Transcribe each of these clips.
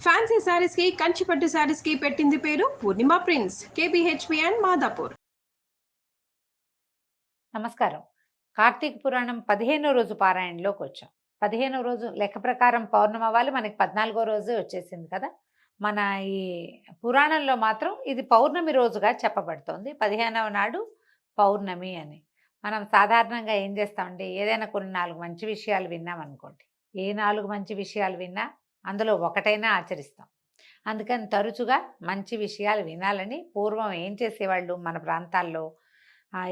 Fancy saris కి కంచిపట్టు శారీస్ కి పెట్టింది పేరు పూర్ణిమ ప్రింట్స్, కేబిహెచ్పి అండ్ మాదాపూర్. నమస్కారం. కార్తీక పురాణం 15వ రోజు పారాయణలోకి వచ్చాం. 15వ రోజు లెక్క ప్రకారం పౌర్ణమి అవ్వాలి, మనకి 14వ రోజు వచ్చేసింది కదా. మన ఈ పురాణంలో మాత్రం ఇది పౌర్ణమి రోజుగా చెప్పబడుతోంది. 15వ నాడు పౌర్ణమి అని. మనం సాధారణంగా ఏం చేస్తామంటే, ఏదైనా కొన్ని 4 మంచి విషయాలు విన్నామనుకోండి, ఏ 4 మంచి విషయాలు విన్నా అందులో ఒకటైనా ఆచరిస్తాం. అందుకని తరచుగా మంచి విషయాలు వినాలని పూర్వం ఏం చేసేవాళ్ళు మన ప్రాంతాల్లో,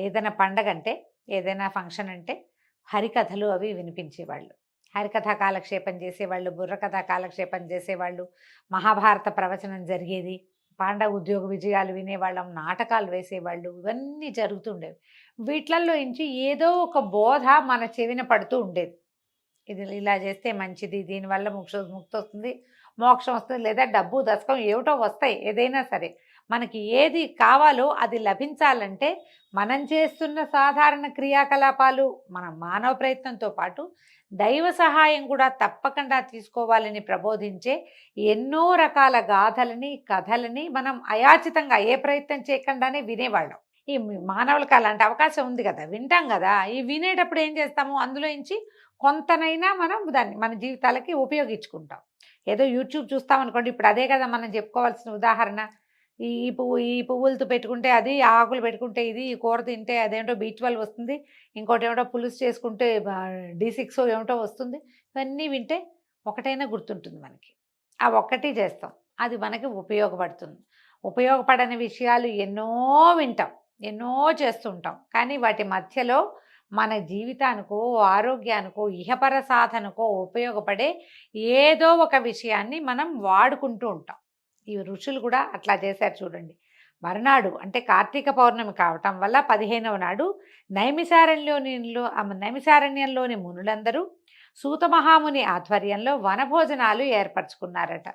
ఏదైనా పండగ అంటే, ఏదైనా ఫంక్షన్ అంటే హరికథలు అవి వినిపించేవాళ్ళు. హరికథ కాలక్షేపం చేసేవాళ్ళు, బుర్రకథ కాలక్షేపం చేసేవాళ్ళు, మహాభారత ప్రవచనం జరిగేది, పాండవ ఉద్యోగ విజయాలు వినేవాళ్ళం, నాటకాలు వేసేవాళ్ళు, ఇవన్నీ జరుగుతుండేవి. వీటిల్లో నుంచి ఏదో ఒక బోధ మన చెవిన పడుతూ ఉండేది. ఇది ఇలా చేస్తే మంచిది, దీనివల్ల ముక్తి వస్తుంది, మోక్షం వస్తుంది, లేదా డబ్బు దశకం ఏమిటో వస్తాయి. ఏదైనా సరే మనకి ఏది కావాలో అది లభించాలంటే మనం చేస్తున్న సాధారణ క్రియాకలాపాలు, మన మానవ ప్రయత్నంతో పాటు దైవ సహాయం కూడా తప్పకుండా తీసుకోవాలని ప్రబోధించే ఎన్నో రకాల గాథలని, కథలని మనం అయాచితంగా ఏ ప్రయత్నం చేయకుండానే వినేవాళ్ళం. ఈ మానవులకు అలాంటి అవకాశం ఉంది కదా, వింటాం కదా. ఈ వినేటప్పుడు ఏం చేస్తాము, అందులో నుంచి కొంతనైనా మనం దాన్ని మన జీవితాలకి ఉపయోగించుకుంటాం. ఏదో యూట్యూబ్ చూస్తామనుకోండి, ఇప్పుడు అదే కదా మనం చెప్పుకోవాల్సిన ఉదాహరణ. ఈ పువ్వులతో పెట్టుకుంటే అది, ఆకులు పెట్టుకుంటే ఇది, ఈ కూర తింటే అదేంటో B12 వస్తుంది, ఇంకోటి ఏమిటో పులుసు చేసుకుంటే D6 ఏమిటో వస్తుంది. ఇవన్నీ వింటే ఒకటైనా గుర్తుంటుంది మనకి. ఆ ఒక్కటి చేస్తాం, అది మనకి ఉపయోగపడుతుంది. ఉపయోగపడని విషయాలు ఎన్నో వింటాం, ఎన్నో చేస్తుంటాం. కానీ వాటి మధ్యలో మన జీవితానికో, ఆరోగ్యానికో, ఇహపర సాధనకో ఉపయోగపడే ఏదో ఒక విషయాన్ని మనం వాడుకుంటూ ఉంటాం. ఈ ఋషులు కూడా అట్లా చేశారు చూడండి. మరునాడు అంటే కార్తీక పౌర్ణమి కావటం వల్ల 15వ నాడు నైమిసారణ్యంలోని మునులందరూ సూతమహాముని ఆధ్వర్యంలో వనభోజనాలు ఏర్పరచుకున్నారట.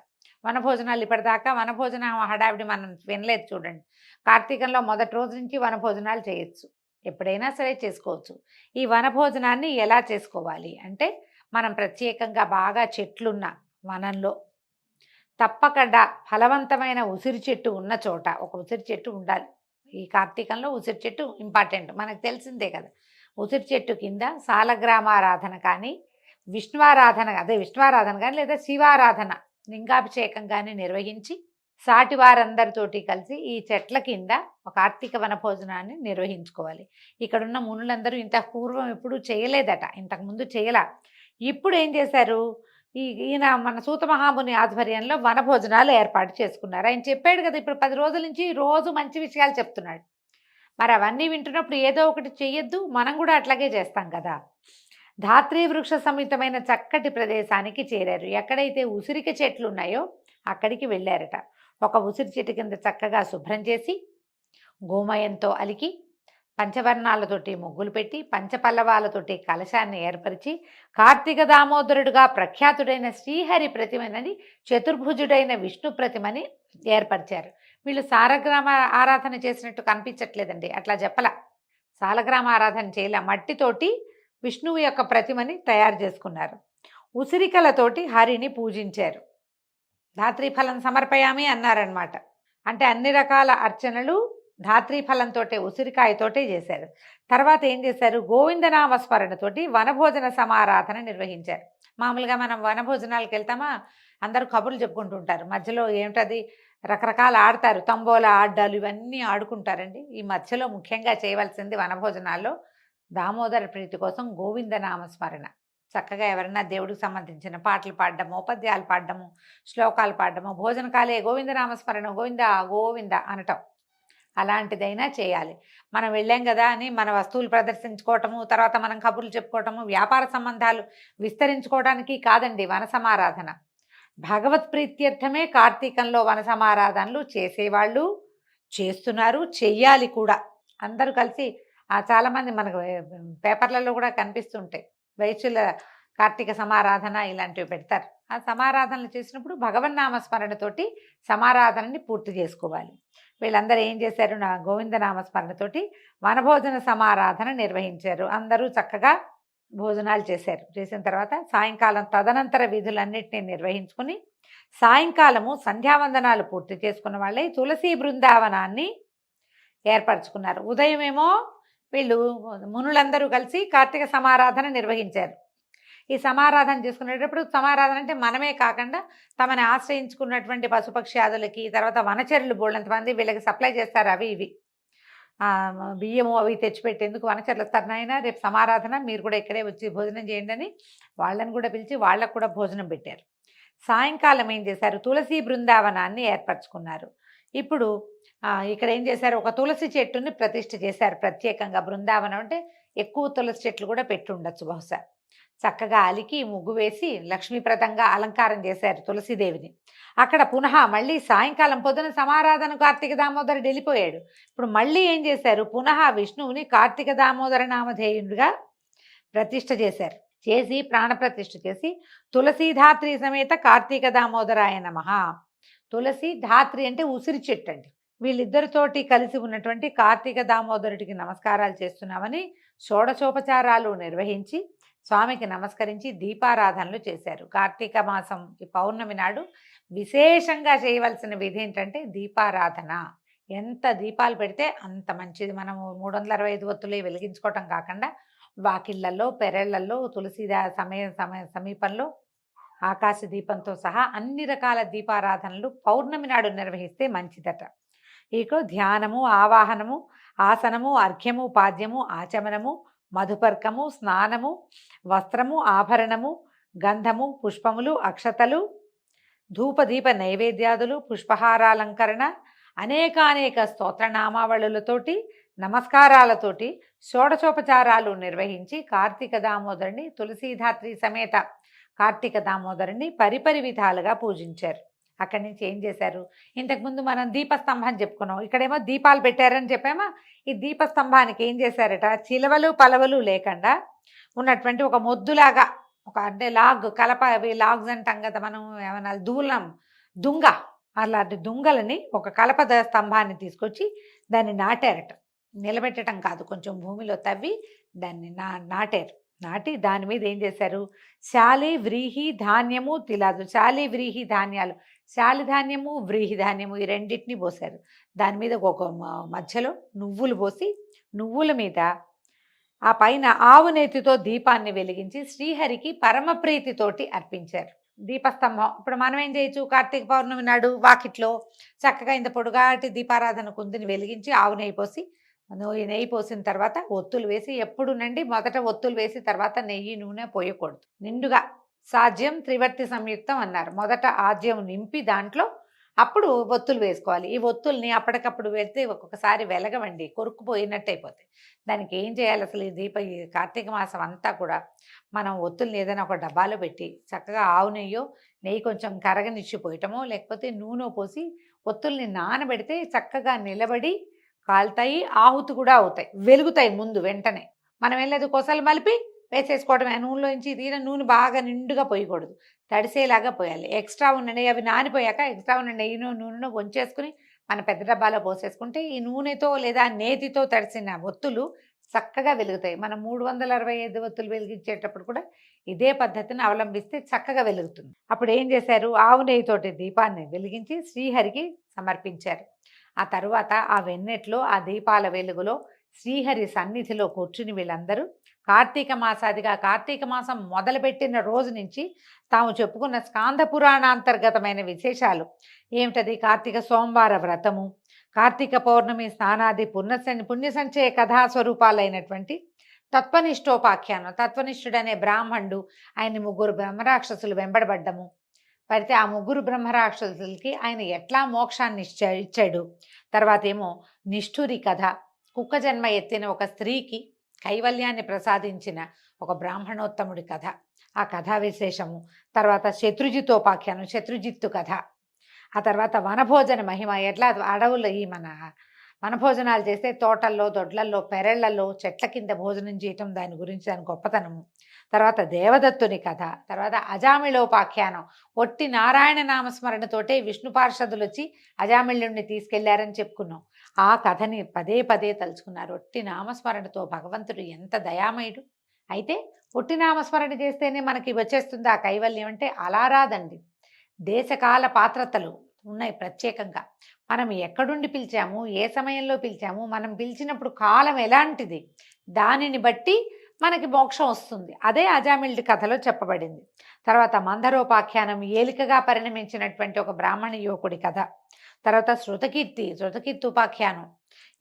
వనభోజనాలు ఇప్పటిదాకా వనభోజన హడావిడి మనం వినలేదు చూడండి. కార్తీకంలో మొదటి రోజు నుంచి వనభోజనాలు చేయొచ్చు, ఎప్పుడైనా సరే చేసుకోవచ్చు. ఈ వనభోజనాన్ని ఎలా చేసుకోవాలి అంటే, మనం ప్రత్యేకంగా బాగా చెట్లున్న వనంలో తప్పకుండా ఫలవంతమైన ఉసిరి చెట్టు ఉన్న చోట ఒక ఉసిరి చెట్టు ఉండాలి. ఈ కార్తీకంలో ఉసిరి చెట్టు ఇంపార్టెంట్, మనకు తెలిసిందే కదా. ఉసిరి చెట్టు కింద సాలగ్రామారాధన కానీ, విష్ణువారాధన కానీ, లేదా శివారాధన, లింగాభిషేకం కానీ నిర్వహించి సాటి వారందరితోటి కలిసి ఈ చెట్ల కింద ఒక కార్తీక వనభోజనాన్ని నిర్వహించుకోవాలి. ఇక్కడున్న మునులందరూ ఇంత పూర్వం ఎప్పుడు చేయలేదట, ఇంతకుముందు చేయలా. ఇప్పుడు ఏం చేశారు, ఈయన మన సూతమహాముని ఆధ్వర్యంలో వనభోజనాలు ఏర్పాటు చేసుకున్నారు. ఆయన చెప్పాడు కదా, ఇప్పుడు 10 రోజుల నుంచి రోజు మంచి విషయాలు చెప్తున్నాడు. మరి అవన్నీ వింటున్నప్పుడు ఏదో ఒకటి చెయ్యొద్దు, మనం కూడా అట్లాగే చేస్తాం కదా. ధాత్రీ వృక్ష సమితమైన చక్కటి ప్రదేశానికి చేరారు. ఎక్కడైతే ఉసిరిక చెట్లు ఉన్నాయో అక్కడికి వెళ్ళారట. ఒక ఉసిరి చెట్టు కింద చక్కగా శుభ్రం చేసి, గోమయంతో అలికి, పంచవర్ణాలతోటి ముగ్గులు పెట్టి, పంచపల్లవాలతోటి కలశాన్ని ఏర్పరిచి, కార్తీక దామోదరుడుగా ప్రఖ్యాతుడైన శ్రీహరి ప్రతిమని, చతుర్భుజుడైన విష్ణు ప్రతిమని ఏర్పరిచారు. వీళ్ళు సాలగ్రామ ఆరాధన చేసినట్టు కనిపించట్లేదండి, అట్లా చెప్పల. సాలగ్రామ ఆరాధన చేయలే, మట్టితోటి విష్ణువు యొక్క ప్రతిమని తయారు చేసుకున్నారు. ఉసిరికలతోటి హరిని పూజించారు. ధాత్రీఫలం సమర్పయామి అన్నారనమాట. అంటే అన్ని రకాల అర్చనలు ధాత్రీఫలంతో, ఉసిరికాయతోటే చేశారు. తర్వాత ఏం చేశారు, గోవిందనామస్మరణతోటి వనభోజన సమారాధన నిర్వహించారు. మామూలుగా మనం వనభోజనాలకు వెళ్తామా, అందరూ కబుర్లు చెప్పుకుంటుంటారు, మధ్యలో ఏమిటది రకరకాల ఆడతారు, తంబోలా ఆడ్డాలు, ఇవన్నీ ఆడుకుంటారండి. ఈ మధ్యలో ముఖ్యంగా చేయవలసింది వనభోజనాల్లో దామోదర ప్రీతి కోసం గోవిందనామస్మరణ. చక్కగా ఎవరైనా దేవుడికి సంబంధించిన పాటలు పాడడము, పద్యాలు పాడడము, శ్లోకాలు పాడడము, భోజనకాలే గోవిందనామస్మరణ, గోవింద గోవింద అనటం, అలాంటిదైనా చేయాలి. మనం వెళ్ళాం కదా అని మన వస్తువులు ప్రదర్శించుకోవటము, తర్వాత మనం కబుర్లు చెప్పుకోవటము, వ్యాపార సంబంధాలు విస్తరించుకోవడానికి కాదండి వన సమారాధన. భగవత్ ప్రీత్యర్థమే కార్తీకంలో వన సమారాధనలు చేసేవాళ్ళు చేస్తున్నారు, చెయ్యాలి కూడా. అందరూ కలిసి చాలామంది మనకు పేపర్లలో కూడా కనిపిస్తుంటాయి, వైశ్యుల కార్తీక సమారాధన ఇలాంటివి పెడతారు. ఆ సమారాధనలు చేసినప్పుడు భగవన్నామస్మరణతోటి సమారాధనని పూర్తి చేసుకోవాలి. వీళ్ళందరూ ఏం చేశారు, నా గోవిందనామస్మరణతోటి వనభోజన సమారాధన నిర్వహించారు. అందరూ చక్కగా భోజనాలు చేశారు. చేసిన తర్వాత సాయంకాలం తదనంతర విధులన్నింటినీ నిర్వహించుకుని సాయంకాలము సంధ్యావందనాలు పూర్తి చేసుకున్న వాళ్ళే తులసి బృందావనాన్ని ఏర్పరచుకున్నారు. ఉదయమేమో వీళ్ళు మునులందరూ కలిసి కార్తీక సమారాధన నిర్వహించారు. ఈ సమారాధన చేసుకునేటప్పుడు సమారాధన అంటే మనమే కాకుండా తమని ఆశ్రయించుకున్నటువంటి పశుపక్ష్యాదులకి, తర్వాత వనచరులు బోళ్ళంతమంది వీళ్ళకి సప్లై చేస్తారు అవి ఇవి బియ్యము అవి తెచ్చిపెట్టేందుకు వనచరులు వస్తారు. నాయన రేపు సమారాధన మీరు కూడా ఇక్కడే వచ్చి భోజనం చేయండి అని వాళ్ళని కూడా పిలిచి వాళ్ళకు కూడా భోజనం పెట్టారు. సాయంకాలం ఏం చేశారు, తులసి బృందావనాన్ని ఏర్పరచుకున్నారు. ఇప్పుడు ఇక్కడ ఏం చేశారు, ఒక తులసి చెట్టుని ప్రతిష్ఠ చేశారు ప్రత్యేకంగా. బృందావనం అంటే ఎక్కువ తులసి చెట్లు కూడా పెట్టి ఉండొచ్చు బహుశా. చక్కగా అలికి ముగ్గు వేసి లక్ష్మీప్రదంగా అలంకారం చేశారు తులసీదేవిని. అక్కడ పునః మళ్ళీ సాయంకాలం పొద్దున సమారాధన కార్తీక దామోదరుడు వెళ్ళిపోయాడు. ఇప్పుడు మళ్ళీ ఏం చేశారు, పునః విష్ణువుని కార్తీక దామోదర నామధేయుడిగా ప్రతిష్ఠ చేశారు. చేసి ప్రాణప్రతిష్ఠ చేసి తులసీధాత్రి సమేత కార్తీక దామోదరాయ నమః. తులసి ధాత్రి అంటే ఉసిరి చెట్టు అండి. వీళ్ళిద్దరితోటి కలిసి ఉన్నటువంటి కార్తీక దామోదరుడికి నమస్కారాలు చేస్తున్నామని షోడశోపచారాలు నిర్వహించి స్వామికి నమస్కరించి దీపారాధనలు చేశారు. కార్తీక మాసం ఈ పౌర్ణమి నాడు విశేషంగా చేయవలసిన విధి ఏంటంటే దీపారాధన. ఎంత దీపాలు పెడితే అంత మంచిది. మనము 365 ఒత్తులు వెలిగించుకోవటం కాకుండా వాకిళ్లలో, పెరళ్లలో, తులసిదా సమీపంలో ఆకాశ దీపంతో సహా అన్ని రకాల దీపారాధనలు పౌర్ణమి నాడు నిర్వహిస్తే మంచిదట. ఇక ధ్యానము, ఆవాహనము, ఆసనము, అర్ఘ్యము, పాద్యము, ఆచమనము, మధుపర్కము, స్నానము, వస్త్రము, ఆభరణము, గంధము, పుష్పములు, అక్షతలు, ధూపదీప నైవేద్యాదులు, పుష్పహారాలంకరణ, అనేకానేక స్తోత్రనామావళులతోటి నమస్కారాలతోటి షోడశోపచారాలు నిర్వహించి కార్తీక దామోదరుని, తులసీధాత్రి సమేత కార్తీక దామోదరుని పరిపరి విధాలుగా పూజించారు. అక్కడి నుంచి ఏం చేశారు, ఇంతకుముందు మనం దీపస్తంభం చెప్పుకున్నాం, ఇక్కడేమో దీపాలు పెట్టారని చెప్పామా. ఈ దీపస్తంభానికి ఏం చేశారట, చిలవలు పలవలు లేకుండా ఉన్నటువంటి ఒక మొద్దులాగా, ఒక అంటే లాగ్ కలప, అవి లాగ్స్ అంటాం కదా మనం, ఏమన్నా దుంగ, అలాంటి దుంగలని ఒక కలప స్తంభాన్ని తీసుకొచ్చి దాన్ని నాటారట. నిలబెట్టడం కాదు, కొంచెం భూమిలో తవ్వి దాన్ని నాటారు. నాటి దాని మీద ఏం చేశారు, శాలి, వ్రీహి, ధాన్యము, తిలాదు. శాలి, వ్రీహి ధాన్యాలు, శాలి ధాన్యము, వ్రీహి ధాన్యము ఈ రెండింటిని పోసారు. దాని మీద ఒక మధ్యలో నువ్వులు పోసి, నువ్వుల మీద ఆ పైన ఆవు నేతితో దీపాన్ని వెలిగించి శ్రీహరికి పరమప్రీతితోటి అర్పించారు. దీపస్తంభం ఇప్పుడు మనం ఏం చేయొచ్చు, కార్తీక పౌర్ణమి నాడు వాకిట్లో చక్కగా ఇంత పొడుగాటి దీపారాధన కుందిని వెలిగించి ఆవు నెయ్యి పోసి, నెయ్యి పోసిన తర్వాత ఒత్తులు వేసి, ఎప్పుడునండి మొదట ఒత్తులు వేసి తర్వాత నెయ్యి నూనె పోయకూడదు. నిండుగా సాధ్యం త్రివర్తి సంయుక్తం అన్నారు. మొదట ఆజ్యం నింపి దాంట్లో అప్పుడు ఒత్తులు వేసుకోవాలి. ఈ ఒత్తుల్ని అప్పటికప్పుడు వేస్తే ఒక్కొక్కసారి వెలగవండి, కొరుక్కుపోయినట్టు అయిపోతాయి. దానికి ఏం చేయాలి, అసలు ఈ కార్తీక మాసం అంతా కూడా మనం ఒత్తుల్ని ఏదైనా ఒక డబ్బాలో పెట్టి చక్కగా ఆవు నెయ్యి కొంచెం కరగనిచ్చిపోయటమో లేకపోతే నూనె పోసి ఒత్తుల్ని నానబెడితే చక్కగా నిలబడి కాలుతాయి, ఆహుతి కూడా అవుతాయి, వెలుగుతాయి ముందు వెంటనే. మనం ఏం లేదు, కొసలు మలిపి వేసేసుకోవడమే. నూనెలోంచి తీన నూనె బాగా నిండుగా పోయకూడదు, తడిసేలాగా పోయాలి. ఎక్స్ట్రా ఉన్న నెయ్యి అవి నానిపోయాక ఎక్స్ట్రా ఉన్న నెయ్యినో నూనెనో వంచేసుకుని మన పెద్ద డబ్బాలో పోసేసుకుంటే ఈ నూనెతో లేదా నేతితో తడిసిన ఒత్తులు చక్కగా వెలుగుతాయి. మనం 365 ఒత్తులు వెలిగించేటప్పుడు కూడా ఇదే పద్ధతిని అవలంబిస్తే చక్కగా వెలుగుతుంది. అప్పుడు ఏం చేశారు, ఆవు నెయ్యితోటి దీపాన్ని వెలిగించి శ్రీహరికి సమర్పించారు. ఆ తరువాత ఆ వెన్నెట్లో ఆ దీపాల వెలుగులో శ్రీహరి సన్నిధిలో కూర్చుని వీళ్ళందరూ కార్తీక మాసం మొదలుపెట్టిన రోజు నుంచి తాము చెప్పుకున్న స్కాంద పురాణాంతర్గతమైన విశేషాలు ఏమిటది, కార్తీక సోమవార వ్రతము, కార్తీక పౌర్ణమి స్నానాది పుణ్యసంచయ కథాస్వరూపాలైనటువంటి తత్వనిష్టోపాఖ్యానం. తత్వనిష్ఠుడనే బ్రాహ్మణుడు, ఆయన 3 బ్రహ్మరాక్షసులు వెంబడబడ్డము, పడితే ఆ 3 బ్రహ్మరాక్షసులకి ఆయన ఎట్లా మోక్షాన్ని ఇచ్చాడు. తర్వాత ఏమో నిష్ఠురి కథ, కుక్క జన్మ ఎత్తిన ఒక స్త్రీకి కైవల్యాన్ని ప్రసాదించిన ఒక బ్రాహ్మణోత్తముడి కథ, ఆ కథా విశేషము. తర్వాత శత్రుజిత్తోపాఖ్యానం, శత్రుజిత్తు కథ. ఆ తర్వాత వనభోజన మహిమ, ఎట్లా అడవుల్లో మన వనభోజనాలు చేస్తే తోటల్లో, దొడ్లల్లో, పెరళ్లలో, చెట్ల కింద భోజనం చేయటం, దాని గురించి దాని గొప్పతనము. తర్వాత దేవదత్తుని కథ, తర్వాత అజామిళోపాఖ్యానం, ఒట్టి నారాయణ నామస్మరణతోటే విష్ణు పార్షదులు వచ్చి అజామిళుణ్ణి తీసుకెళ్లారని చెప్పుకున్నాం. ఆ కథని పదే పదే తలుచుకున్నారు. ఒట్టి నామస్మరణతో భగవంతుడు ఎంత దయామయుడు. అయితే ఒట్టి నామస్మరణ చేస్తేనే మనకి వచ్చేస్తుంది ఆ కైవల్యం అంటే అలా రాదండి. దేశకాల పాత్రతలు ఉన్నాయి ప్రత్యేకంగా. మనం ఎక్కడుండి పిలిచాము, ఏ సమయంలో పిలిచాము, మనం పిలిచినప్పుడు కాలం ఎలాంటిది, దానిని బట్టి మనకి మోక్షం వస్తుంది. అదే అజామిళుడి కథలో చెప్పబడింది. తర్వాత మందరోపాఖ్యానం, ఏలికగా పరిణమించినటువంటి ఒక బ్రాహ్మణ యువకుడి కథ. తర్వాత శృతకీర్తి ఉపాఖ్యానం.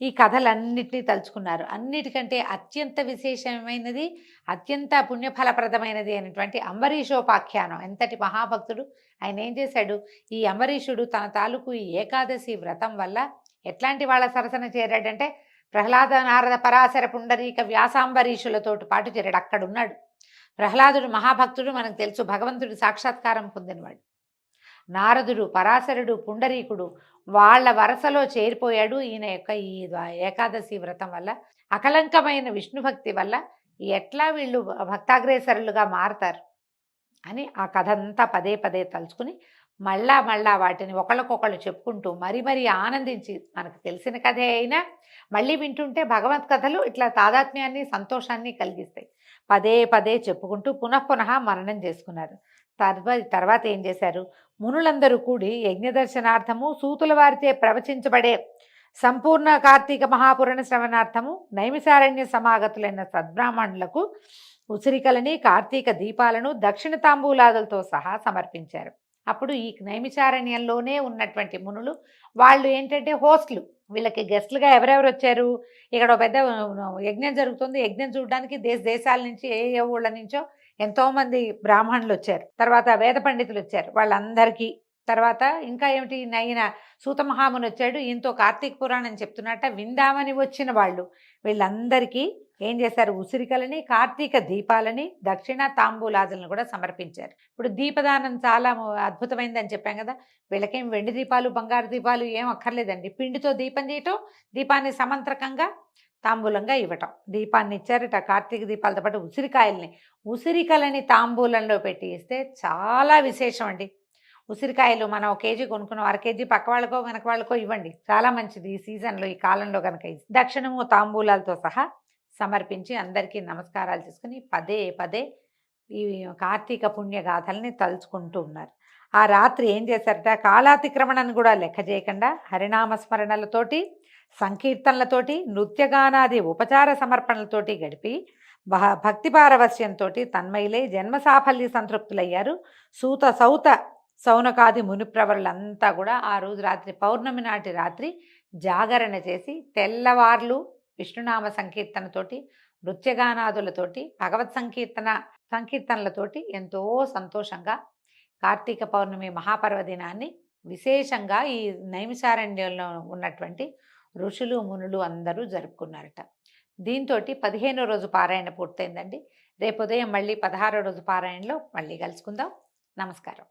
ఈ కథలన్నిటినీ తలుచుకున్నారు. అన్నిటికంటే అత్యంత విశేషమైనది, అత్యంత పుణ్యఫలప్రదమైనది అయినటువంటి అంబరీషోపాఖ్యానం. ఎంతటి మహాభక్తుడు! ఆయన ఏం చేశాడు, ఈ అంబరీషుడు తన తాలూకు ఈ ఏకాదశి వ్రతం వల్ల ఎట్లాంటి వాళ్ళ సరసన చేరాడంటే, ప్రహ్లాద నారద పరాశర పుండరీక వ్యాసాంబరీషులతో పాటు చేరాడు. అక్కడున్నాడు. ప్రహ్లాదుడు మహాభక్తుడు, మనకు తెలుసు, భగవంతుడు సాక్షాత్కారం పొందినవాడు. నారదుడు, పరాశరుడు, పుండరీకుడు వాళ్ళ వరసలో చేరిపోయాడు. ఈయన యొక్క ఈ ఏకాదశి వ్రతం వల్ల, అకలంకమైన విష్ణుభక్తి వల్ల ఎట్లా వీళ్ళు భక్తాగ్రేసరులుగా మారతారు అని ఆ కథ అంతా పదే పదే తలుచుకుని మళ్ళా వాటిని ఒకళ్ళకొకళ్ళు చెప్పుకుంటూ మరీ ఆనందించి, మనకు తెలిసిన కథే అయినా మళ్ళీ వింటుంటే భగవత్ కథలు ఇట్లా తాదాత్మ్యాన్ని, సంతోషాన్ని కలిగిస్తాయి. పదే పదే చెప్పుకుంటూ పునః మననం చేసుకున్నారు. తర్వాత ఏం చేశారు, మునులందరూ కూడి యజ్ఞదర్శనార్థము, సూతుల వారితే ప్రవచించబడే సంపూర్ణ కార్తీక మహాపురాణ శ్రవణార్థము నైమిసారణ్య సమాగతులైన సద్బ్రాహ్మణులకు ఉసిరికలని, కార్తీక దీపాలను, దక్షిణ తాంబూలాదులతో సహా సమర్పించారు. అప్పుడు ఈ నైమిసారణ్యంలోనే ఉన్నటువంటి మునులు, వాళ్ళు ఏంటంటే హోస్ట్లు, వీళ్ళకి గెస్ట్లుగా ఎవరెవరు వచ్చారు, ఇక్కడ పెద్ద యజ్ఞం జరుగుతుంది, యజ్ఞం చూడడానికి దేశాల నుంచి ఏ ఊళ్ళ నుంచో ఎంతోమంది బ్రాహ్మణులు వచ్చారు. తర్వాత వేద పండితులు వచ్చారు, వాళ్ళందరికీ. తర్వాత ఇంకా ఏమిటి, నైన సూతమహాముని వచ్చాడు, ఈయనతో కార్తీక పురాణం చెప్తున్నట్ట విందామని వచ్చిన వాళ్ళు. వీళ్ళందరికీ ఏం చేశారు, ఉసిరికలని, కార్తీక దీపాలని, దక్షిణ తాంబూలాదులను కూడా సమర్పించారు. ఇప్పుడు దీపదానం చాలా అద్భుతమైందని చెప్పాం కదా. వీళ్ళకేం వెండి దీపాలు, బంగారు దీపాలు ఏం అక్కర్లేదండి. పిండితో దీపం చేయటం, దీపాన్ని సమంత్రకంగా తాంబూలంగా ఇవ్వటం. దీపాన్ని ఇచ్చారట, కార్తీక దీపాలతో పాటు ఉసిరికలని తాంబూలంలో పెట్టి ఇస్తే చాలా విశేషం అండి. ఉసిరికాయలు మనం 1 కేజీ కొనుక్కున్నాం, 1/2 కేజీ పక్క వాళ్ళకో వెనక వాళ్ళకో ఇవ్వండి, చాలా మంచిది ఈ సీజన్లో, ఈ కాలంలో కనుక. దక్షిణము తాంబూలాలతో సహా సమర్పించి అందరికీ నమస్కారాలు చేసుకుని పదే ఈ కార్తీక పుణ్యగాథల్ని తలుచుకుంటూ ఉన్నారు. ఆ రాత్రి ఏం చేశారట, కాలాతిక్రమణను కూడా లెక్క చేయకుండా హరినామస్మరణలతోటి, సంకీర్తనలతోటి, నృత్యగానాది ఉపచార సమర్పణలతోటి గడిపి భక్తి పారవస్యంతో తన్మయులై జన్మ సాఫల్య సంతృప్తులయ్యారు. సౌత సౌనకాది మునిప్రవరులంతా కూడా ఆ రోజు రాత్రి, పౌర్ణమి నాటి రాత్రి జాగరణ చేసి తెల్లవార్లు విష్ణునామ సంకీర్తనతోటి, నృత్యగానాదులతోటి, భగవత్ సంకీర్తనలతోటి ఎంతో సంతోషంగా కార్తీక పౌర్ణమి మహాపర్వదినాన్ని విశేషంగా ఈ నైమిసారణ్యంలో ఉన్నటువంటి ఋషులు, మునులు అందరూ జరుపుకున్నారట. దీంతో 15వ రోజు పారాయణ పూర్తయిందండి. రేపు ఉదయం మళ్ళీ 16వ రోజు పారాయణలో మళ్ళీ కలుసుకుందాం. నమస్కారం.